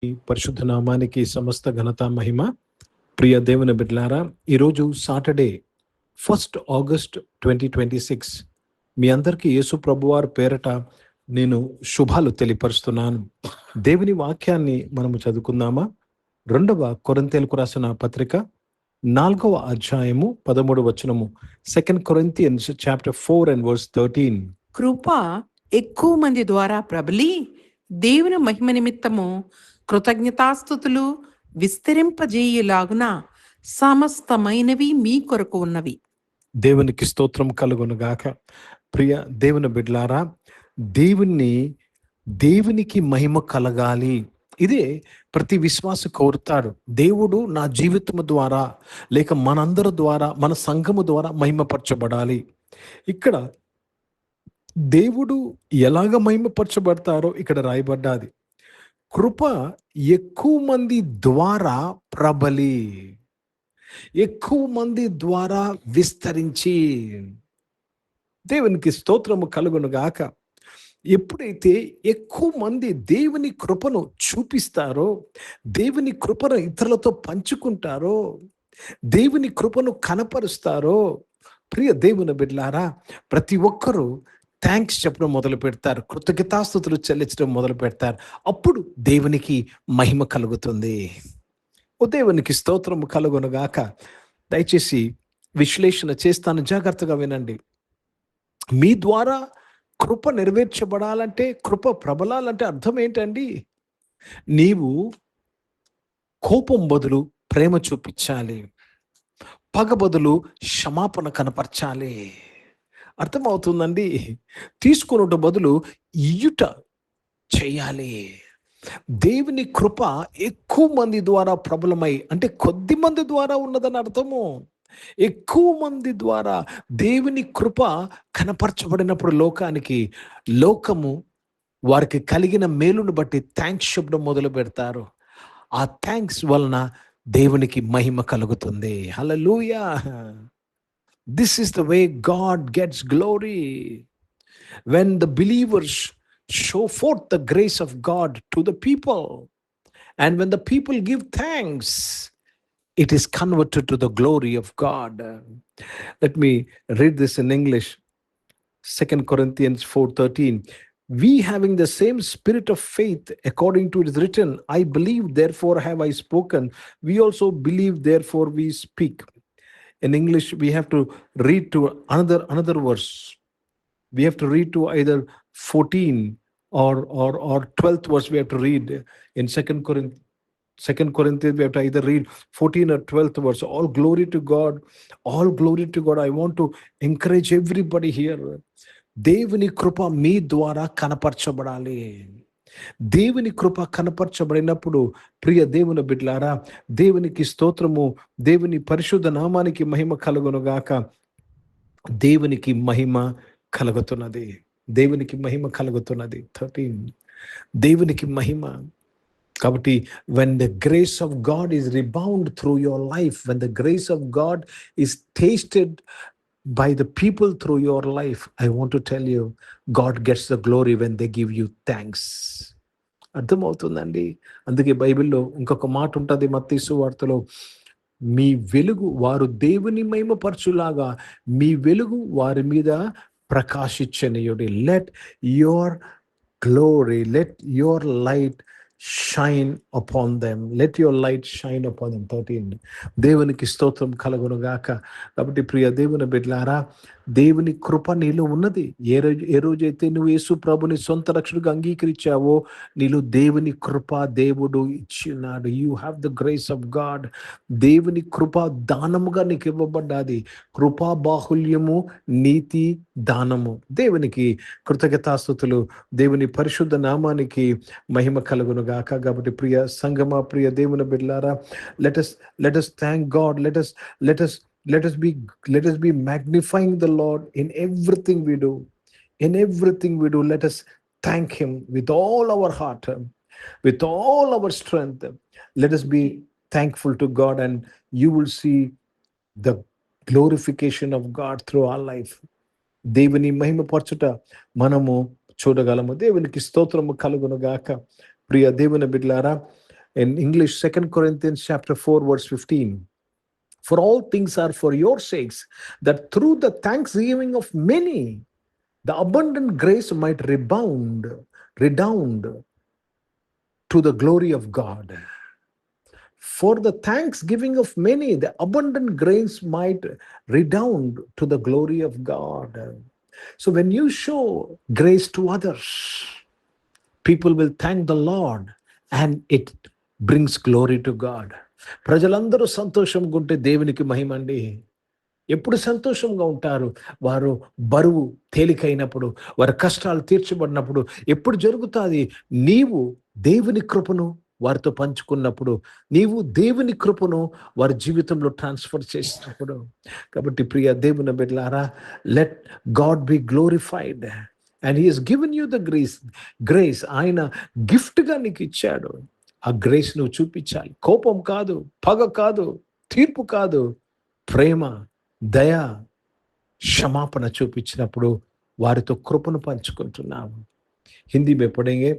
ఈ పరిశుద్ధ నామానికి సమస్త ఘనత మహిమ. ప్రియ దేవుని బిడ్డలారా, ఈరోజు సాటర్డే 1 ఆగస్ట్ 2026. మీ అందరికీ యేసు ప్రభువారి పేరట నేను శుభాలు తెలియపరుస్తున్నాను. దేవుని వాక్యాన్ని మనము చదువుకుందామా? 2వ కొరింథీయులకు రాసిన పత్రిక 4వ అధ్యాయము 13వ వచనము. 2 Corinthians chapter 4 and verse 13. కృప ఎక్కువ మంది ద్వారా ప్రబలి దేవుని మహిమ నిమిత్తము కృతజ్ఞతాస్తుతులు విస్తరింపజేయులాగున సమస్తమైనవి మీ కొరకు ఉన్నవి. దేవునికి స్తోత్రం కలుగునుగాక. ప్రియ దేవుని బిడ్డలారా, దేవునికి మహిమ కలగాలి. ఇదే ప్రతి విశ్వాస కోరుతాడు. దేవుడు నా జీవితము ద్వారా లేక మనందరి ద్వారా, మన సంఘము ద్వారా మహిమపరచబడాలి. ఇక్కడ దేవుడు ఎలాగ మహిమపరచబడతారో ఇక్కడ రాయబడ్డాది. కృప ఎక్కువ మంది ద్వారా ప్రబలి, ఎక్కువ మంది ద్వారా విస్తరించి. దేవునికి స్తోత్రము కలుగునుగాక. ఎప్పుడైతే ఎక్కువ మంది దేవుని కృపను చూపిస్తారో, దేవుని కృపను ఇతరులతో పంచుకుంటారో, దేవుని కృపను కనపరుస్తారో, ప్రియ దేవుని బిడ్డలారా, ప్రతి ఒక్కరూ థ్యాంక్స్ చెప్పడం మొదలు పెడతారు, కృతజ్ఞతాస్తుతులు చెల్లించడం మొదలు పెడతారు. అప్పుడు దేవునికి మహిమ కలుగుతుంది. ఓ దేవునికి స్తోత్రము కలుగునుగాక. దయచేసి విశ్లేషణ చేస్తాను, జాగ్రత్తగా వినండి. మీ ద్వారా కృప నెరవేర్చబడాలంటే, కృప ప్రబలాలంటే అర్థం ఏంటండి? నీవు కోపం బదులు ప్రేమ చూపించాలి, పగ బదులు క్షమాపణ కనపరచాలి. అర్థమవుతుందండి? తీసుకున్నట బదులు ఇయ్యుట చేయాలి. దేవుని కృప ఎక్కువ మంది ద్వారా ప్రబలమై, అంటే కొద్ది మంది ద్వారా ఉన్నదని అర్థము. ఎక్కువ మంది ద్వారా దేవుని కృప కనపరచబడినప్పుడు లోకము వారికి కలిగిన మేలును బట్టి థ్యాంక్స్ చెప్పడం మొదలు పెడతారు. ఆ థ్యాంక్స్ వలన దేవునికి మహిమ కలుగుతుంది. హల్లెలూయా. This is the way God gets glory. When the believers show forth the grace of God to the people, and when the people give thanks, it is converted to the glory of God. Let me read this in English. 2 Corinthians 4:13. We having the same spirit of faith, according to it is written, I believe, therefore have I spoken. We also believe, therefore we speak. In English, we have to read to another verse. We have to read to either 14 or 12th verse. We have to read in 2 Corinthians. We have to either read 14 or 12th verse. All glory to God. All glory to God. I want to encourage everybody here. దేవుని కృప మీ ద్వారా కనపరచబడాలి. దేవుని కృప కనపరచబడినప్పుడు, ప్రియ దేవుని బిడ్డలారా, దేవునికి స్తోత్రము, దేవుని పరిశుద్ధ నామానికి మహిమ కలుగునుగాక. దేవునికి మహిమ కలుగుతున్నది. దేవునికి మహిమ కలుగుతున్నది. 13. దేవునికి మహిమ. కాబట్టి when the grace of God is rebound through your life, when the grace of God is tasted by the people through your life, I want to tell you, God gets the glory when they give you thanks. అర్థమవుతుందండి? అందుకే బైబిల్లో ఇంకొక మాట ఉంటుంది, మత్తయి సువార్తలో, మీ వెలుగు వారు దేవుని మహిమపరచులాగా మీ వెలుగు వారి మీద ప్రకాశించనీయుడి. Let your glory, let your light shine upon them. Let your light shine upon them. 13. దేవునికి స్తోత్రం కలుగునుగాక. కాబట్టి ప్రియ దేవుని బిడ్డలారా, దేవుని కృప నీలో ఉన్నది. ఏ రోజైతే నువ్వు యేసు ప్రభుని సొంత రక్షకుడిగా అంగీకరించావో, నీలో దేవుని కృప దేవుడు ఇచ్చినాడు. You have the grace of God. దేవుని కృప దానముగా నీకు ఇవ్వబడ్డాది. కృపా బాహుల్యము, నీతి దానము. దేవునికి కృతజ్ఞతాస్తుతులు. దేవుని పరిశుద్ధ నామానికి మహిమ కలుగునుగాక. కాబట్టి ప్రియ సంగమా, ప్రియ దేవుని బిడ్డలారా, let us thank God. Let us be magnifying the Lord in everything we do. In everything we do, let us thank him with all our heart, with all our strength. Let us be thankful to God, and you will see the glorification of God through our life. దేవుని మహిమపరచుట మనము చూడగలము. దేవునికి స్తోత్రము కలుగునుగాక. ప్రియ దేవుని బిడ్డలారా, In English, 2 Corinthians chapter 4, verse 15. For all things are for your sakes, that through the thanksgiving of many, the abundant grace might redound to the glory of God. For the thanksgiving of many, the abundant grace might redound to the glory of God. So when you show grace to others, people will thank the Lord and it brings glory to God. ప్రజలందరూ సంతోషంగా ఉంటే దేవునికి మహిమ అండి. ఎప్పుడు సంతోషంగా ఉంటారు? వారు బరువు తేలికైనప్పుడు, వారి కష్టాలు తీర్చబడినప్పుడు. ఎప్పుడు జరుగుతుంది? నీవు దేవుని కృపను వారితో పంచుకున్నప్పుడు, నీవు దేవుని కృపను వారి జీవితంలో ట్రాన్స్ఫర్ చేసినప్పుడు. కాబట్టి ప్రియ దేవుని బిడ్డలారా, let God B glorified and he has given you the grace. ఆయన గిఫ్ట్గా నీకు ఇచ్చాడు. ఆ గ్రేస్ నువ్వు చూపించాలి. కోపం కాదు, పగ కాదు, తీర్పు కాదు, ప్రేమ, దయ, క్షమాపణ చూపించినప్పుడు వారితో కృపను పంచుకుంటున్నాము. హిందీ में पढ़ेंगे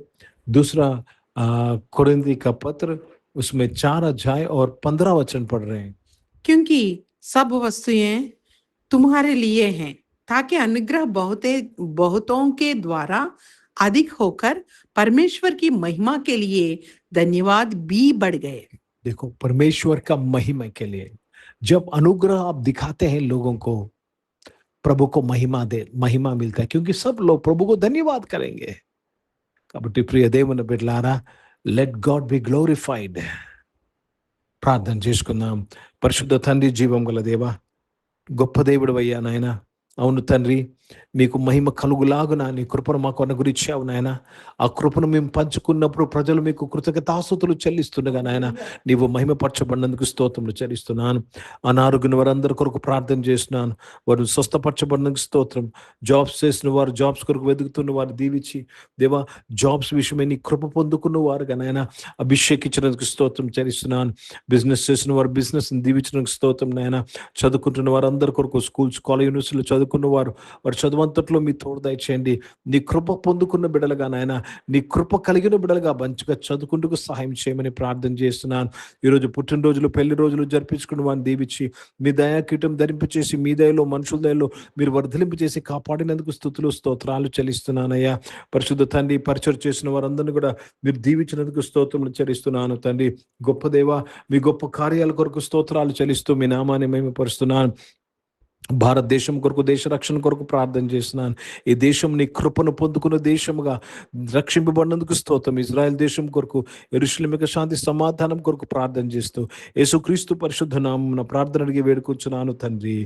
दूसरा कोरिन्थी का पत्र, उसमें 4 अध्याय और 15 वचन पढ़ रहे हैं. क्योंकि सब वस्तुएं तुम्हारे लिए हैं, ताकि अनुग्रह बहुतों के द्वारा अधिक होकर परमेश्वर की महिमा के लिए धन्यवाद भी बढ़ गए. देखो, परमेश्वर का महिमा के लिए जब अनुग्रह आप दिखाते हैं लोगों को, प्रभु को महिमा मिलता है, क्योंकि सब लोग प्रभु को धन्यवाद करेंगे. కాబట్టి ప్రియ దేవుని బిడ్డలారా, లెట్ గాడ్ బి గ్లోరిఫైడ్. ప్రార్థన చేసుకుందాం. పరిశుద్ధ తండ్రి, జీవం గల దేవా, గొప్ప దేవుడు అయ్యా నాయన. అవును తండ్రి, మీకు మహిమ కలుగులాగున నీ కృపను మాకు అనుగ్రహించావు నాయన. ఆ కృపను మేము పంచుకున్నప్పుడు ప్రజలు మీకు కృతజ్ఞతాస్తుతులు చెల్లిస్తుండగా నాయన, నీవు మహిమపరచబడినందుకు స్తోత్రములు చెల్లిస్తున్నాను. అనారోగ్యం వారందరి కొరకు ప్రార్థన చేస్తున్నాను. వారు స్వస్థపరచబడినందుకు స్తోత్రం. జాబ్స్ చేసిన వారు, జాబ్స్ కొరకు వెతుకుతున్న వారు దీవించి దేవా, జాబ్స్ విషయమై నీ కృప పొందుకున్న వారుగా నాయన అభిషేకించినందుకు స్తోత్రం చెల్లిస్తున్నాను. బిజినెస్ చేసిన వారు బిజినెస్ దీవించినందుకు స్తోత్రం నాయన. చదువుకుంటున్న వారందరి కొరకు, స్కూల్స్, కాలేజ్, యూనివర్సిటీలో చదువుకున్న వారు చదువంతట్లో మీ తోడు దయచేయండి. నీ కృప పొందుకున్న బిడ్డలుగా నాయన, నీ కృప కలిగిన బిడ్డలుగా మంచిగా చదువుకుంటూ సహాయం చేయమని ప్రార్థన చేస్తున్నాను. ఈరోజు పుట్టినరోజులు, పెళ్లి రోజులు జరిపించుకున్న వారిని దీవించి మీ దయాకీటం ధరింపచేసి, మీ దయలో, మనుషుల దయలో మీరు వర్ధలింపు చేసి కాపాడినందుకు స్తుతులు స్తోత్రాలు చెల్లిస్తున్నానయ్యా. పరిశుద్ధ తండ్రి, పరిచయం చేసిన వారందరినీ కూడా మీరు దీవించినందుకు స్తోత్రములు చెల్లిస్తున్నాను తండ్రి. గొప్ప దేవా, మీ గొప్ప కార్యాల కొరకు స్తోత్రాలు చెల్లిస్తూ మీ నామాన్ని మహిమపరుస్తున్నాను. భారతదేశం కొరకు, దేశ రక్షణ కొరకు ప్రార్థన చేస్తున్నాను. ఈ దేశం నీ కృపను పొందుకున్న దేశముగా రక్షింపబడినందుకు స్తోత్రం. ఇజ్రాయెల్ దేశం కొరకు, యెరూషలేముకు శాంతి సమాధానం కొరకు ప్రార్థన చేస్తూ యేసుక్రీస్తు పరిశుద్ధ నామమున ప్రార్థన అడిగి వేడుకొచ్చున్నాను తండ్రి.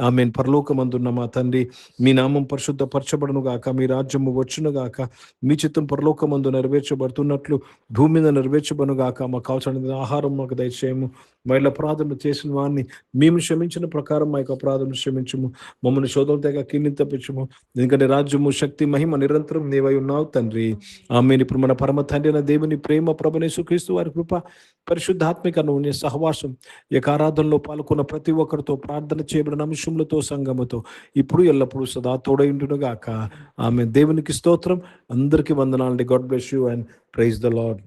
ఆమేన్. పరలోకమందున్న మా తండ్రి, మీ నామం పరిశుద్ధపరచబడును గాక, మీ రాజ్యము వచ్చును గాక, మీ చిత్తం పరలోకమందు నెరవేర్చబడుతున్నట్లు భూమి మీద నెరవేర్చబడును గాక. మాకు కావాల్సిన ఆహారం మాకు దయచేయము. మహిళ అపరాధం చేసిన వారిని మేము క్షమించిన ప్రకారం మా యొక్క అపరాధం క్షమించము. మమ్మల్ని శోధన తెగ కింది తప్పించము. ఎందుకంటే రాజ్యము, శక్తి, మహిమ నిరంతరం నీవై ఉన్నావు తండ్రి. ఆమేన్. ఇప్పుడు మన పరమ తండ్రి అయిన దేవుని ప్రేమ, ప్రభువైన యేసుక్రీస్తు వారి కృప, పరిశుద్ధాత్మిక అన్యోన్య సహవాసం, ఈ యొక్క ఆరాధనలో పాల్గొన్న ప్రతి ఒక్కరితో, ప్రార్థన చేయబడిన అంశములతో, సంగముతో ఇప్పుడు ఎల్లప్పుడూ సదా తోడై ఉండును గాక. ఆమేన్. దేవునికి స్తోత్రం. అందరికీ వందనాలండి. God bless you and praise the lord.